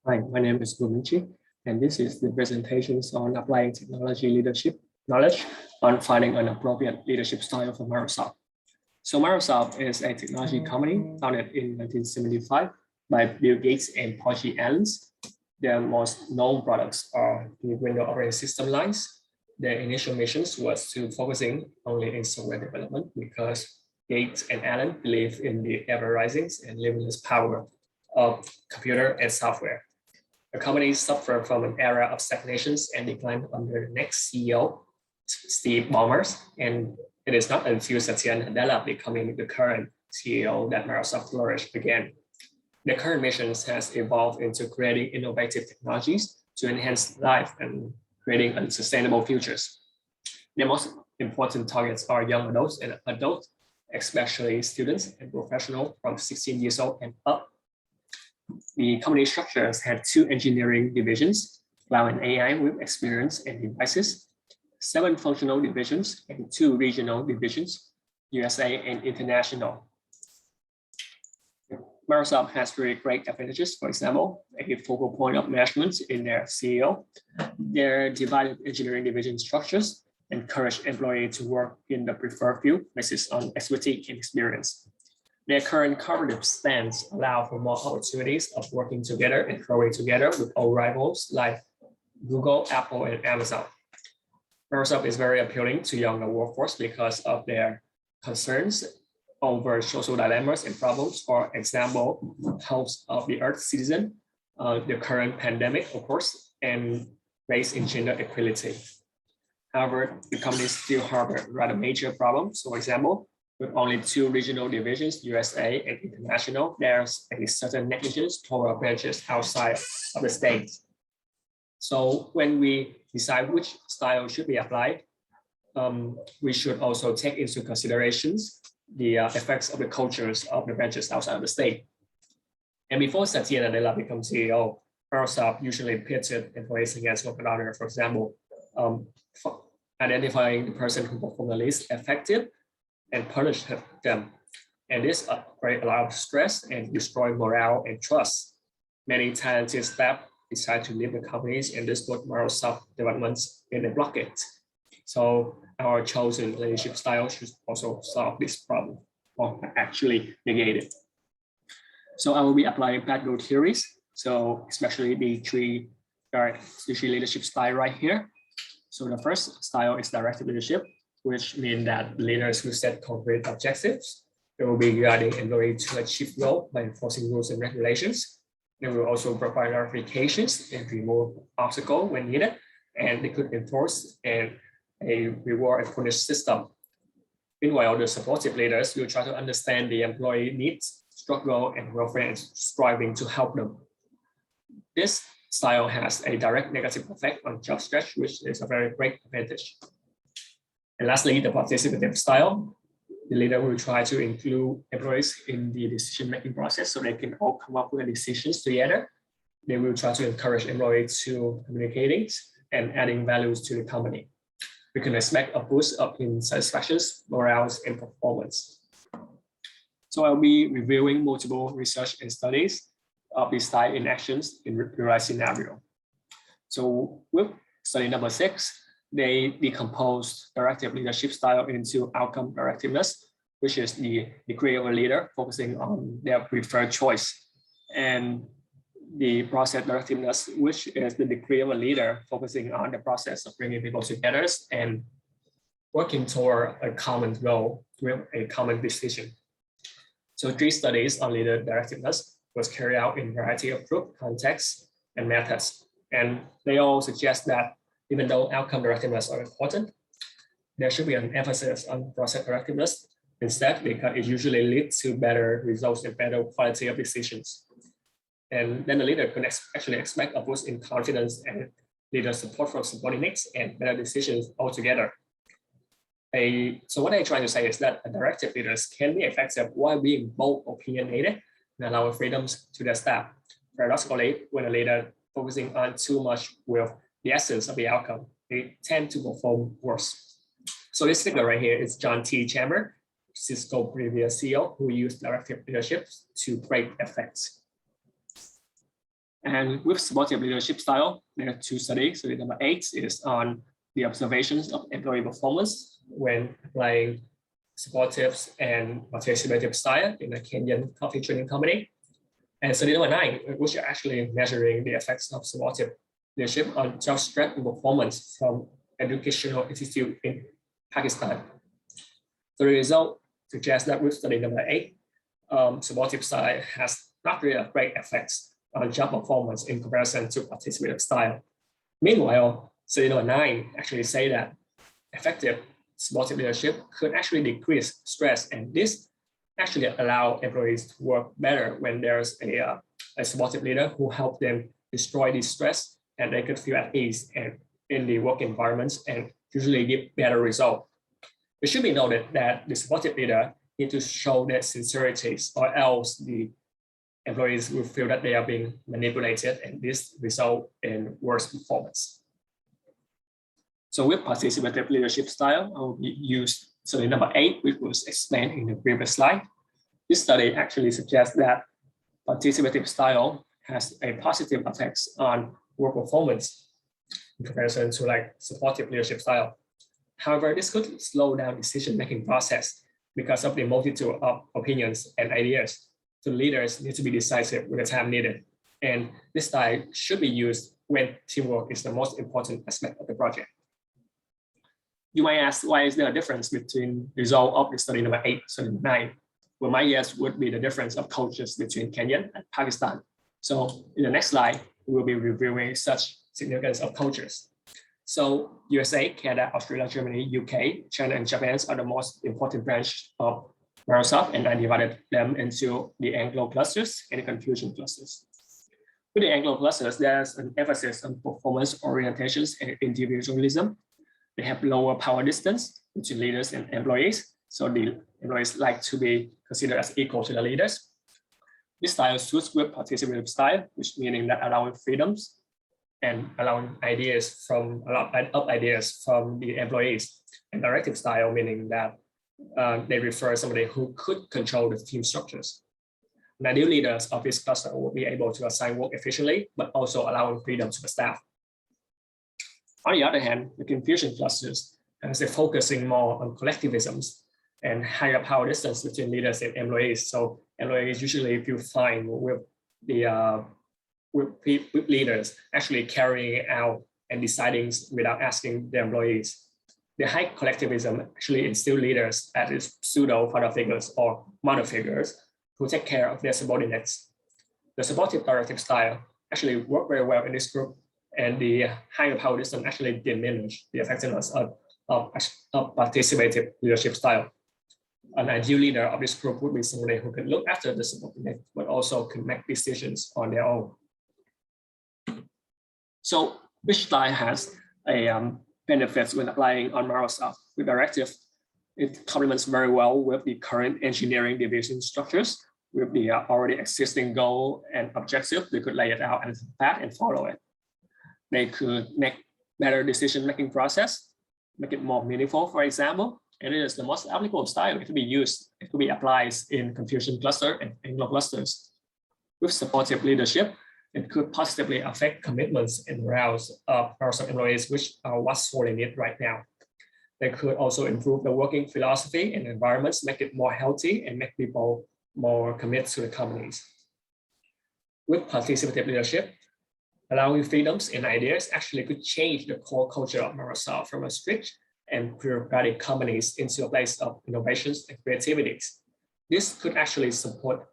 Hi, my name is Minh, and this is the presentations on applying technology leadership knowledge on finding an appropriate leadership style for Microsoft. So Microsoft is a technology company founded in 1975 by Bill Gates and Paul G. Allen. Their most known products are the Windows operating system lines. Their initial missions was to focusing only in software development because Gates and Allen believe in the ever-rising and limitless power of computer and software. The company suffered from an era of stagnations and decline under the next CEO, Steve Ballmer, and it is not until Satya Nadella becoming the current CEO that Microsoft flourish began. The current mission has evolved into creating innovative technologies to enhance life and creating unsustainable futures. The most important targets are young adults and adults, especially students and professionals from 16 years old and up. The company structures had 2 engineering divisions, cloud and AI with experience and devices, 7 functional divisions, and 2 regional divisions, USA and international. Microsoft has really great advantages. For example, a focal point of management in their CEO. Their divided engineering division structures encourage employees to work in the preferred field based on expertise and experience. Their current cooperative stance allow for more opportunities of working together and growing together with old rivals like Google, Apple, and Amazon. Microsoft is very appealing to younger workforce because of their concerns over social dilemmas and problems. For example, health of the Earth citizen, the current pandemic, of course, and race and gender equality. However, the company still harbor rather major problems. So, for example, with only 2 regional divisions, USA and international, there's a certain negligence toward branches outside of the state. So when we decide which style should be applied, we should also take into considerations the effects of the cultures of the branches outside of the state. And before Satya Nadella becomes CEO, Microsoft usually pitted employees against one another. For example, identifying the person who performed the least effective and punish them. And this creates a lot of stress and destroy morale and trust. Many talented staff decide to leave the companies, and this put Microsoft developments in a blockade. So our chosen leadership style should also solve this problem, or actually negate it. So I will be applying Padgo theories. So especially the 3 leadership style right here. So the first style is directive leadership, which means that leaders will set concrete objectives. They will be guiding employees to achieve goals by enforcing rules and regulations. They will also provide clarifications and remove obstacles when needed, and they could enforce a reward and punish system. Meanwhile, the supportive leaders will try to understand the employee needs, struggle, and welfare, and striving to help them. This style has a direct negative effect on job stress, which is a very great advantage. And lastly, the participative style. The leader will try to include employees in the decision-making process so they can all come up with decisions together. They will try to encourage employees to communicating and adding values to the company. We can expect a boost up in satisfaction, morale, and performance. So I'll be reviewing multiple research and studies of this style in actions in real-life scenario. So with study number 6, they decomposed directive leadership style into outcome directiveness, which is the degree of a leader focusing on their preferred choice, and the process directiveness, which is the degree of a leader focusing on the process of bringing people together and working toward a common goal with a common decision. So 3 studies on leader directiveness was carried out in a variety of group contexts and methods, and they all suggest that even though outcome directiveness are important, there should be an emphasis on process directiveness instead, because it usually leads to better results and better quality of decisions. And then the leader can actually expect a boost in confidence and leader support from subordinates and better decisions altogether. So what I'm trying to say is that directive leaders can be effective while being bold, opinionated, and allow freedoms to their staff. Paradoxically, when a leader focusing on too much with the essence of the outcome, they tend to perform worse. So this figure right here is John T. Chamber, Cisco previous CEO, who used directive leadership to great effects. And with supportive leadership style, there are two studies. So number 8 is on the observations of employee performance when applying supportive and participative style in a Kenyan coffee training company. And study number 9, which are actually measuring the effects of supportive leadership on job strength and performance from educational institute in Pakistan. So the result suggests that with study number 8, supportive style has not really a great effects on job performance in comparison to participative style. Meanwhile, study number 9 actually say that effective supportive leadership could actually decrease stress, and this actually allow employees to work better when there's a supportive leader who help them destroy the stress, and they could feel at ease and in the work environments and usually give better result. It should be noted that the supportive leader need to show their sincerities, or else the employees will feel that they are being manipulated, and this result in worse performance. So with participative leadership style, I will use study number 8, which was explained in the previous slide. This study actually suggests that participative style has a positive effects on work performance in comparison to like supportive leadership style. However, this could slow down decision-making process because of the multitude of opinions and ideas. So leaders need to be decisive with the time needed. And this style should be used when teamwork is the most important aspect of the project. You might ask, why is there a difference between the result of the study number 8 and study number 9? Well, my guess would be the difference of cultures between Kenya and Pakistan. So in the next slide, we will be reviewing such significance of cultures. So USA, Canada, Australia, Germany, UK, China, and Japan are the most important branch of Microsoft, and I divided them into the Anglo clusters and the Confucian clusters. With the Anglo clusters, there's an emphasis on performance orientations and individualism. They have lower power distance between leaders and employees, so the employees like to be considered as equal to the leaders. This style suits with participative style, which meaning that allowing freedoms and allowing ideas from the employees, and directive style, meaning that they refer somebody who could control the team structures. And ideal leaders of this cluster will be able to assign work efficiently, but also allowing freedom to the staff. On the other hand, the Confucian clusters has a focusing more on collectivisms and higher power distance between leaders and employees. So employees usually feel fine with the with leaders actually carrying out and deciding without asking the employees. The high collectivism actually instill leaders as pseudo father figures or mother figures who take care of their subordinates. The supportive directive style actually work very well in this group, and the higher power distance actually diminish the effectiveness of participative leadership style. An ideal leader of this group would be somebody who can look after the subordinate, but also can make decisions on their own. So which style has a benefits when applying on Microsoft? With directive, it complements very well with the current engineering division structures. With the already existing goal and objective, they could lay it out and path and follow it. They could make better decision-making process, make it more meaningful, for example, and it is the most applicable style. It could be applied in Confucian cluster and Anglo clusters. With supportive leadership, it could positively affect commitments and morale of Microsoft employees, which are what's sorely needed right now. They could also improve the working philosophy and environments, make it more healthy and make people more committed to the companies. With participative leadership, allowing freedoms and ideas actually could change the core culture of Microsoft from a strict and bureaucratic companies into a place of innovations and creativities. This could actually support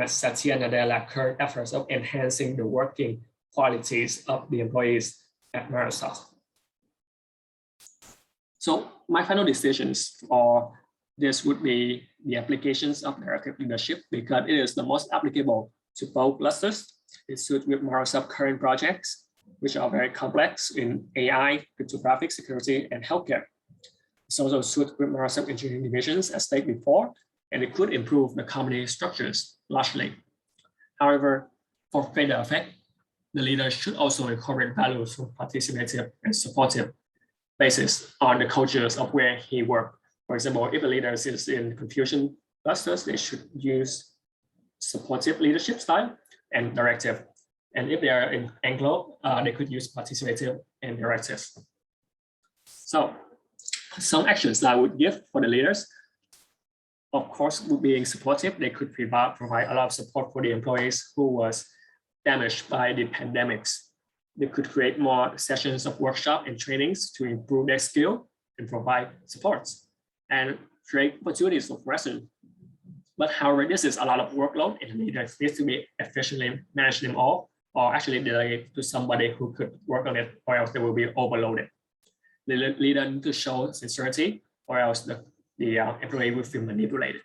Satya Nadella's current efforts of enhancing the working qualities of the employees at Microsoft. So my final decisions for this would be the applications of directive leadership, because it is the most applicable to both clusters. It suits with Microsoft current projects, which are very complex in AI, cryptographic security, and healthcare. It's also suited with Microsoft engineering divisions, as stated before, and it could improve the company structures largely. However, for further effect, the leader should also incorporate values from participative and supportive basis on the cultures of where he works. For example, if a leader is in Confucian clusters, they should use supportive leadership style and directive. And if they are in Anglo, they could use participative and directives. So some actions that I would give for the leaders, of course, being supportive, they could provide a lot of support for the employees who was damaged by the pandemics. They could create more sessions of workshop and trainings to improve their skill and provide supports and create opportunities for progression. But however, this is a lot of workload and leaders need to be efficiently manage them all, or actually delegate to somebody who could work on it, or else they will be overloaded. The leader need to show sincerity, or else the employee will feel manipulated.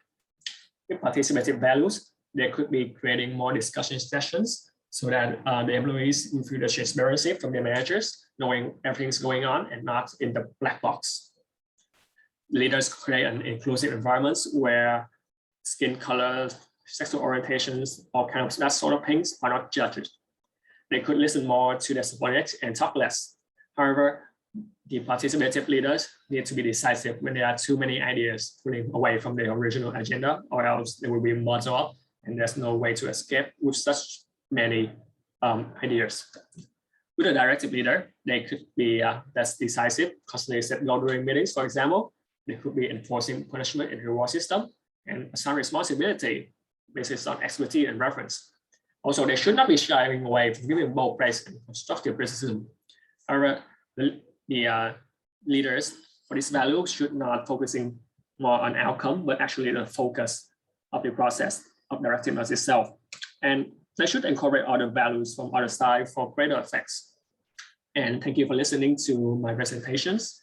With participative values, they could be creating more discussion sessions so that the employees will feel the transparency from their managers, knowing everything's going on and not in the black box. Leaders create an inclusive environments where skin colors, sexual orientations, all kinds of that sort of things are not judged. They could listen more to their subordinates and talk less. However, the participative leaders need to be decisive when there are too many ideas pulling away from the original agenda, or else they will be muddled up and there's no way to escape with such many ideas. With a directive leader, they could be less decisive, constantly set goal during meetings, for example. They could be enforcing punishment and reward system and assign responsibility based on expertise and reference. Also, they should not be shying away from giving bold praise and constructive criticism. However, the leaders for this value should not focusing more on outcome, but actually the focus of the process of directiveness itself. And they should incorporate other values from other side for greater effects. And thank you for listening to my presentations.